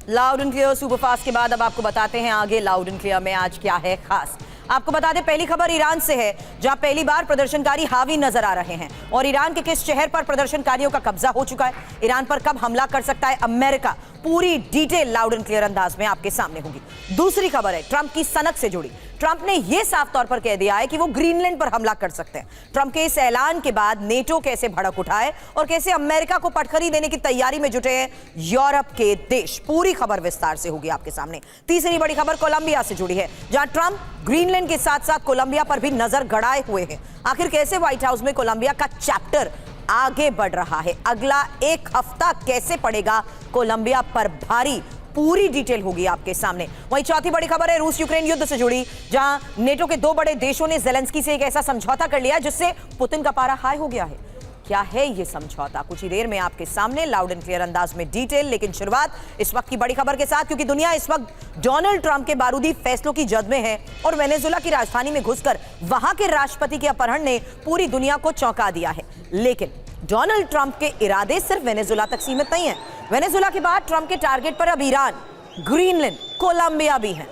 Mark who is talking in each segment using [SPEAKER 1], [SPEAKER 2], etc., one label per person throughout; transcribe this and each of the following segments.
[SPEAKER 1] Loud and clear superfast के बाद अब आपको बताते हैं आगे लाउड एंड क्लियर में आज क्या है खास। आपको बता दें पहली खबर ईरान से है, जहां पहली बार प्रदर्शनकारी हावी नजर आ रहे हैं। और ईरान के किस शहर पर प्रदर्शनकारियों का कब्जा हो चुका है, ईरान पर कब हमला कर सकता है अमेरिका, पूरी डिटेल लाउड एंड क्लियर अंदाज में आपके सामने होगी। दूसरी खबर है ट्रंप की सनक से जुड़ी। ट्रंप ने यह साफ तौर पर कह दिया है कि वो ग्रीनलैंड पर हमला कर सकते हैं। ट्रंप के इस ऐलान के बाद नेटो कैसे भड़क उठाए और कैसे अमेरिका को पटखनी देने की तैयारी में जुटे हैं यूरोप के देश, पूरी खबर विस्तार से होगी आपके सामने। तीसरी बड़ी खबर कोलंबिया से जुड़ी है, जहां ट्रंप ग्रीनलैंड के साथ साथ कोलंबिया पर भी नजर गड़ाए हुए हैं। आखिर कैसे व्हाइट हाउस में कोलंबिया का चैप्टर आगे बढ़ रहा है, अगला एक हफ्ता कैसे पड़ेगा कोलंबिया पर भारी, पूरी डिटेल होगी आपके सामने। वहीं चौथी बड़ी खबर है रूस यूक्रेन युद्ध से जुड़ी, जहां नेटो के दो बड़े देशों ने ज़ेलेंस्की से एक ऐसा समझौता कर लिया जिससे पुतिन का पारा हाई हो गया है। क्या है ये समझौता, कुछ ही देर में आपके सामने लाउड एंड क्लियर अंदाज में डिटेल। लेकिन शुरुआत इस वक्त की बड़ी खबर के साथ, क्योंकि दुनिया इस वक्त डोनाल्ड ट्रंप के बारूदी फैसलों की जद में है और वेनेजुएला की राजधानी में घुसकर वहां के राष्ट्रपति के अपहरण ने पूरी दुनिया को चौंका दिया है। लेकिन डोनाल्ड ट्रंप के इरादे सिर्फ वेनेजुएला तक सीमित नहीं है। वेनेजुएला के बाद ट्रंप के टारगेट पर अब ईरान, ग्रीनलैंड, कोलंबिया भी हैं,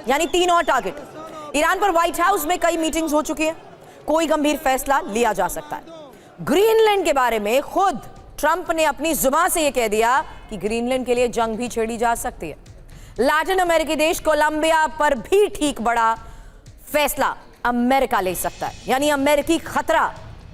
[SPEAKER 1] यानी 3 और टारगेट। ईरान पर व्हाइट हाउस में कई मीटिंग्स हो चुकी है, कोई गंभीर फैसला लिया जा सकता है। ग्रीनलैंड के बारे में खुद ट्रंप ने अपनी जुबान से यह कह दिया कि ग्रीनलैंड के लिए जंग भी छेड़ी जा सकती है। लैटिन अमेरिकी देश कोलंबिया पर भी ठीक बड़ा फैसला अमेरिका ले सकता है, यानी अमेरिकी खतरा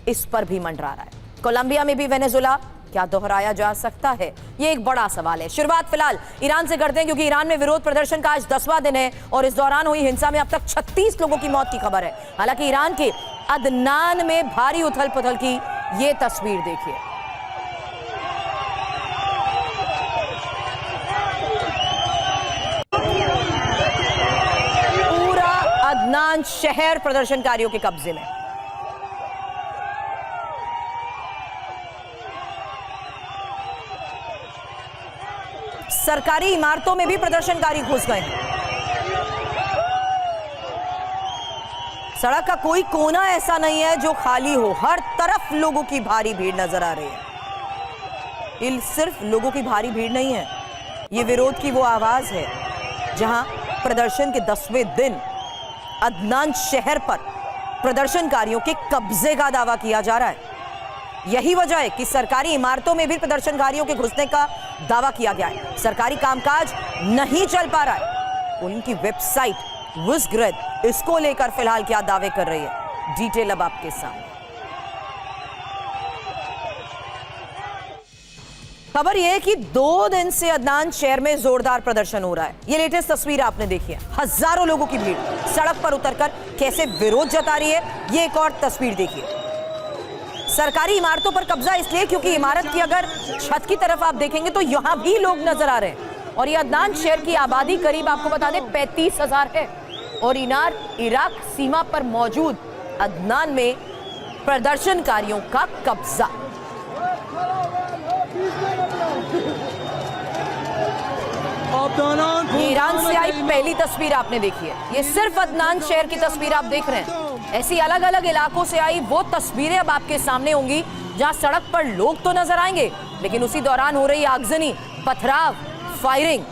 [SPEAKER 1] इस पर भी मंडरा रहा है। कोलंबिया में भी वेनेजुएला क्या दोहराया जा सकता है, यह एक बड़ा सवाल है। शुरुआत फिलहाल ईरान से करते हैं, क्योंकि ईरान में विरोध प्रदर्शन का आज 10वां दिन है और इस दौरान हुई हिंसा में अब तक 36 लोगों की मौत की खबर है। हालांकि ईरान के अदनान में भारी उथल पुथल की यह तस्वीर देखिए। पूरा अदनान शहर प्रदर्शनकारियों के कब्जे में। सरकारी इमारतों में भी प्रदर्शनकारी घुस गए हैं। सड़क का कोई कोना ऐसा नहीं है जो खाली हो, हर तरफ लोगों की भारी भीड़ नजर आ रही है। ये सिर्फ लोगों की भारी भीड़ नहीं है, ये विरोध की वो आवाज है जहां प्रदर्शन के 10वें दिन अदनान शहर पर प्रदर्शनकारियों के कब्जे का दावा किया जा रहा है। यही वजह है कि सरकारी इमारतों में भी प्रदर्शनकारियों के घुसने का दावा किया गया है। सरकारी कामकाज नहीं चल पा रहा है। उनकी वेबसाइट विज़ग्रेड इसको लेकर फिलहाल क्या दावे कर रही है, डिटेल अब आपके सामने। खबर यह है कि 2 दिन से अदनान शहर में जोरदार प्रदर्शन हो रहा है। ये लेटेस्ट तस्वीर आपने देखी है, हजारों लोगों की भीड़ सड़क पर उतरकर कैसे विरोध जता रही है। ये एक और तस्वीर देखिए। सरकारी इमारतों पर कब्जा इसलिए क्योंकि इमारत की अगर छत की तरफ आप देखेंगे तो यहां भी लोग नजर आ रहे हैं। और ये अदनान शहर की आबादी करीब आपको बता दें 35,000 है। और इराक सीमा पर मौजूद अदनान में प्रदर्शनकारियों का कब्जा। ईरान से आई पहली तस्वीर आपने देखी है, ये सिर्फ अदनान शहर की तस्वीर आप देख रहे हैं। ऐसी अलग अलग इलाकों से आई वो तस्वीरें अब आपके सामने होंगी, जहां सड़क पर लोग तो नजर आएंगे लेकिन उसी दौरान हो रही आगजनी, पथराव, फायरिंग।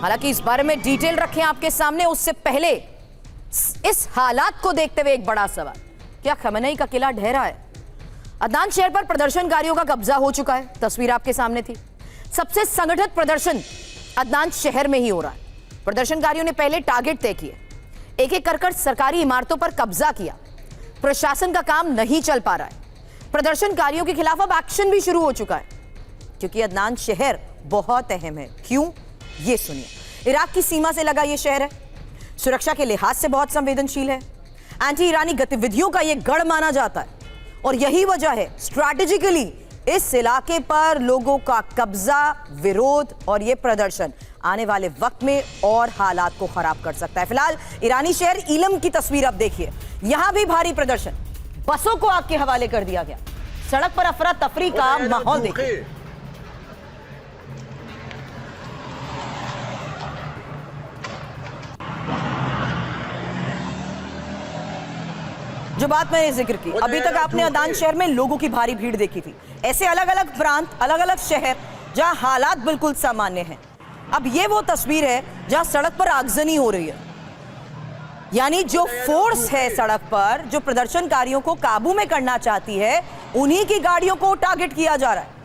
[SPEAKER 1] हालांकि इस बारे में डिटेल रखें आपके सामने, उससे पहले इस हालात को देखते हुए एक बड़ा सवाल, क्या खमेनी का किला ढह रहा है? अदनान शहर पर प्रदर्शनकारियों का कब्जा हो चुका है, तस्वीर आपके सामने थी। सबसे संगठित प्रदर्शन अदनान शहर में ही हो रहा है। प्रदर्शनकारियों ने पहले टारगेट तय किए, एक एक कर सरकारी इमारतों पर कब्जा किया। प्रशासन का काम नहीं चल पा रहा है। प्रदर्शनकारियों के खिलाफ अब एक्शन भी शुरू हो चुका है, क्योंकि अदनान शहर बहुत अहम है। क्यों, ये सुनिए। इराक की सीमा से लगा ये शहर है, सुरक्षा के लिहाज से बहुत संवेदनशील है, एंटी ईरानी गतिविधियों का यह गढ़ माना जाता है। और यही वजह है स्ट्रैटेजिकली इस इलाके पर लोगों का कब्जा, विरोध और यह प्रदर्शन आने वाले वक्त में और हालात को खराब कर सकता है। फिलहाल ईरानी शहर इलम की तस्वीर अब देखिए, यहां भी भारी प्रदर्शन, बसों को आग के हवाले कर दिया गया, सड़क पर अफरा तफरी का माहौल देखिए। जो बात मैंने जिक्र की, अभी तक आपने अदनान शहर में लोगों की भारी भीड़ देखी थी। ऐसे अलग अलग प्रांत, अलग अलग शहर जहां हालात बिल्कुल सामान्य हैं, अब ये वो तस्वीर है जहां सड़क पर आगजनी हो रही है, यानी जो फोर्स है सड़क पर, जो प्रदर्शनकारियों को काबू में करना चाहती है, उन्हीं की गाड़ियों को टारगेट किया जा रहा है।